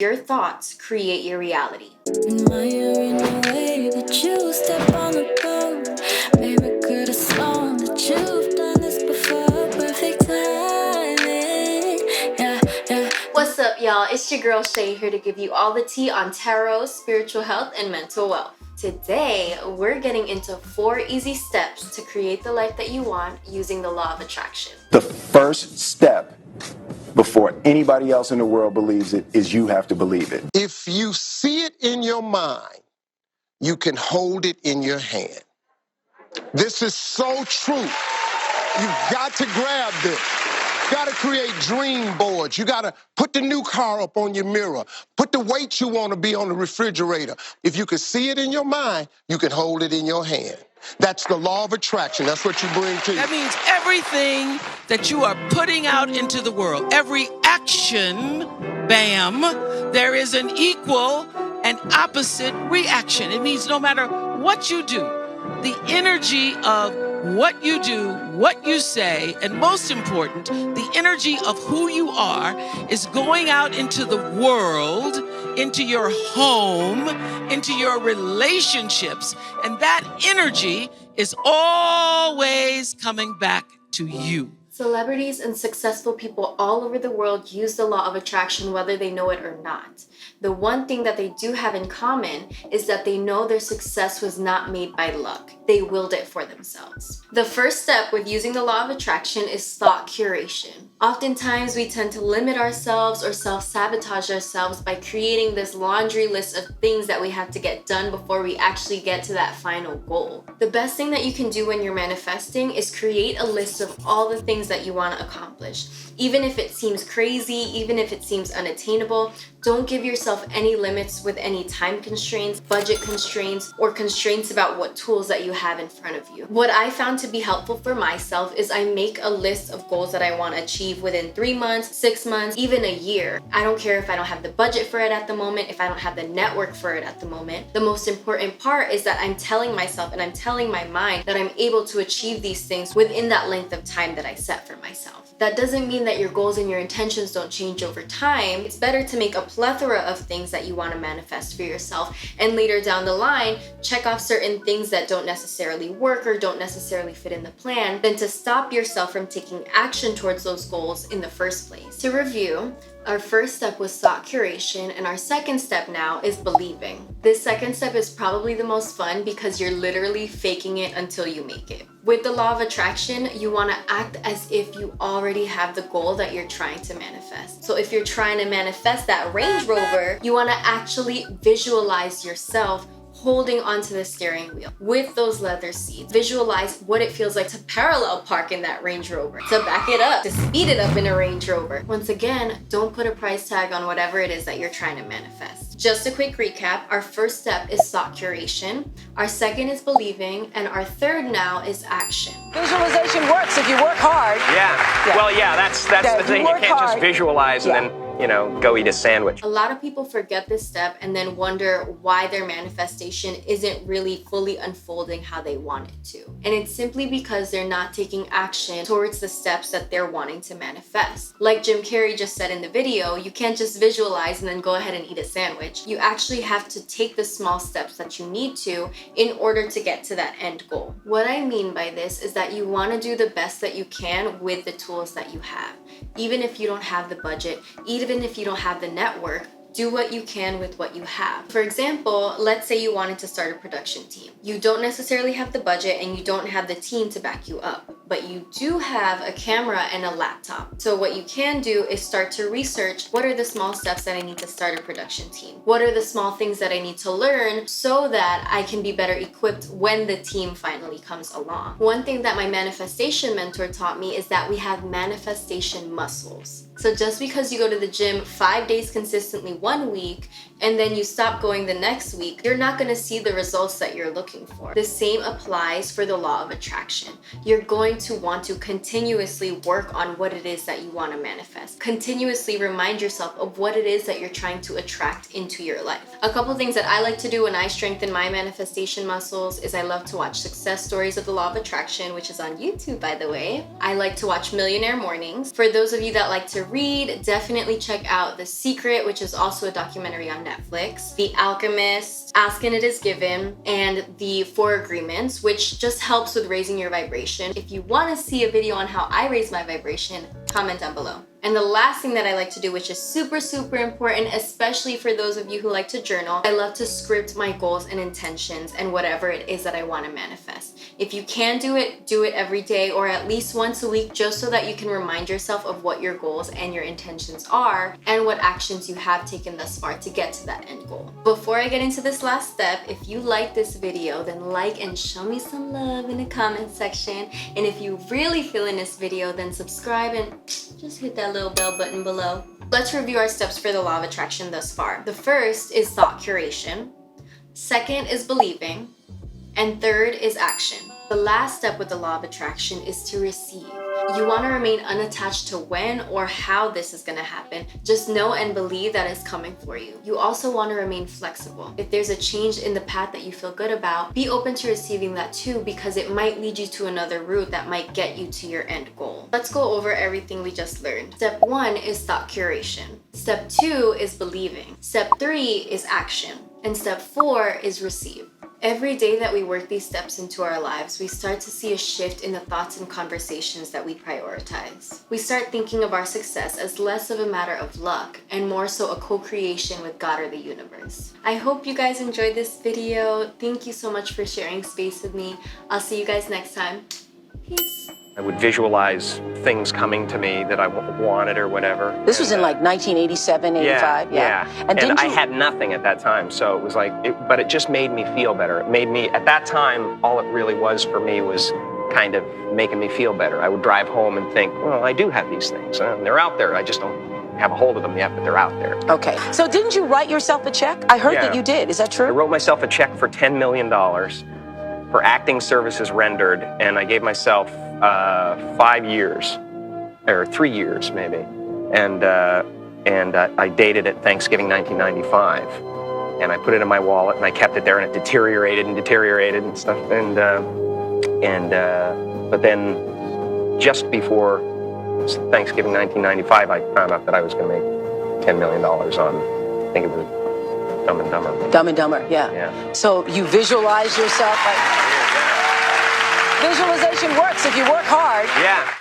Your thoughts create your reality. Admiring the way that you step on the boat. Baby, could have sworn that you've done this before. Perfect timing. Yeah. What's up, y'all? It's your girl Shai here to give you all the tea on tarot, spiritual health, and mental wealth. Today, we're getting into 4 easy steps to create the life that you want using the law of attraction. The first step before anybody else in the world believes it is you have to believe it. If you see it in your mind, you can hold it in your hand. This is so true. You've got to grab this. You got to create dream boards. You got to put the new car up on your mirror. Put the weight you want to be on the refrigerator. If you can see it in your mind, you can hold it in your hand. That's the law of attraction. That's what you bring to you. That means everything that you are putting out into the world, every action, bam, there is an equal and opposite reaction. It means no matter what you do, the energy of what you do, what you say, and most important, the energy of who you are is going out into the world, into your home, into your relationships, and that energy is always coming back to you. Celebrities and successful people all over the world use the law of attraction whether they know it or not. The one thing that they do have in common is that they know their success was not made by luck. They willed it for themselves. The first step with using the law of attraction is thought curation. Oftentimes, we tend to limit ourselves or self-sabotage ourselves by creating this laundry list of things that we have to get done before we actually get to that final goal. The best thing that you can do when you're manifesting is create a list of all the things that you want to accomplish. Even if it seems crazy, even if it seems unattainable, don't give yourself any limits with any time constraints, budget constraints, or constraints about what tools that you have in front of you. What I found to be helpful for myself is I make a list of goals that I want to achieve within 3 months, 6 months, even a year. I don't care if I don't have the budget for it at the moment, if I don't have the network for it at the moment. The most important part is that I'm telling myself and I'm telling my mind that I'm able to achieve these things within that length of time that I set for myself. That doesn't mean that your goals and your intentions don't change over time. It's better to make a plethora of things that you want to manifest for yourself, and later down the line, check off certain things that don't necessarily work or don't necessarily fit in the plan, than to stop yourself from taking action towards those goals in the first place. To review, our first step was thought curation, and our second step now is believing. This second step is probably the most fun because you're literally faking it until you make it. With the law of attraction, you want to act as if you already have the goal that you're trying to manifest. So if you're trying to manifest that Range Rover, you want to actually visualize yourself holding onto the steering wheel with those leather seats. Visualize what it feels like to parallel park in that Range Rover, to back it up, to speed it up in a Range Rover. Once again, don't put a price tag on whatever it is that you're trying to manifest. Just a quick recap, our first step is thought curation, our second is believing, and our third now is action. Visualization works if you work hard. Yeah. Well, yeah, that's the thing. You can't just visualize and then, go eat a sandwich. A lot of people forget this step and then wonder why their manifestation isn't really fully unfolding how they want it to. And it's simply because they're not taking action towards the steps that they're wanting to manifest. Like Jim Carrey just said in the video, you can't just visualize and then go ahead and eat a sandwich. You actually have to take the small steps that you need to in order to get to that end goal. What I mean by this is that you want to do the best that you can with the tools that you have. Even if you don't have the budget, even if you don't have the network, do what you can with what you have. For example, let's say you wanted to start a production team. You don't necessarily have the budget and you don't have the team to back you up, but you do have a camera and a laptop. So what you can do is start to research, what are the small steps that I need to start a production team? What are the small things that I need to learn so that I can be better equipped when the team finally comes along? One thing that my manifestation mentor taught me is that we have manifestation muscles. So just because you go to the gym 5 days consistently 1 week and then you stop going the next week, you're not going to see the results that you're looking for. The same applies for the law of attraction. You're going to want to continuously work on what it is that you want to manifest. Continuously remind yourself of what it is that you're trying to attract into your life. A couple things that I like to do when I strengthen my manifestation muscles is I love to watch success stories of the law of attraction, which is on YouTube, by the way. I like to watch Millionaire Mornings. For those of you that like to read, definitely check out The Secret, which is also a documentary on Netflix, The Alchemist, Ask and It Is Given, and The 4 Agreements, which just helps with raising your vibration. If you want to see a video on how I raise my vibration, comment down below. And the last thing that I like to do, which is super, super important, especially for those of you who like to journal, I love to script my goals and intentions and whatever it is that I want to manifest. If you can do it every day or at least once a week, just so that you can remind yourself of what your goals and your intentions are and what actions you have taken thus far to get to that end goal. Before I get into this last step, if you like this video, then like and show me some love in the comment section. And if you really feeling this video, then subscribe and just hit that little bell button below. Let's review our steps for the law of attraction thus far. The first is thought curation. Second is believing. And third is action. The last step with the law of attraction is to receive. You want to remain unattached to when or how this is going to happen. Just know and believe that it's coming for you. You also want to remain flexible. If there's a change in the path that you feel good about, be open to receiving that too, because it might lead you to another route that might get you to your end goal. Let's go over everything we just learned. Step 1 is thought curation. Step 2 is believing. Step 3 is action. And step 4 is receive. Every day that we work these steps into our lives, we start to see a shift in the thoughts and conversations that we prioritize. We start thinking of our success as less of a matter of luck and more so a co-creation with God or the universe. I hope you guys enjoyed this video. Thank you so much for sharing space with me. I'll see you guys next time. Peace. I would visualize things coming to me that I wanted or whatever. This was in like 1987, 85? Yeah. And I had nothing at that time, so it was like, but it just made me feel better. It made me, at that time, all it really was for me was kind of making me feel better. I would drive home and think, well, I do have these things. They're out there. I just don't have a hold of them yet, but they're out there. Okay. So didn't you write yourself a check? I heard that you did. Is that true? I wrote myself a check for $10 million for acting services rendered, and I gave myself 5 years, or 3 years maybe, and I dated it Thanksgiving 1995, and I put it in my wallet and I kept it there, and it deteriorated and stuff, but then just before Thanksgiving 1995, I found out that I was going to make $10 million on, I think it was Dumb and Dumber. Dumb and Dumber, yeah. So you visualize yourself like... Visualization works if you work hard. Yeah.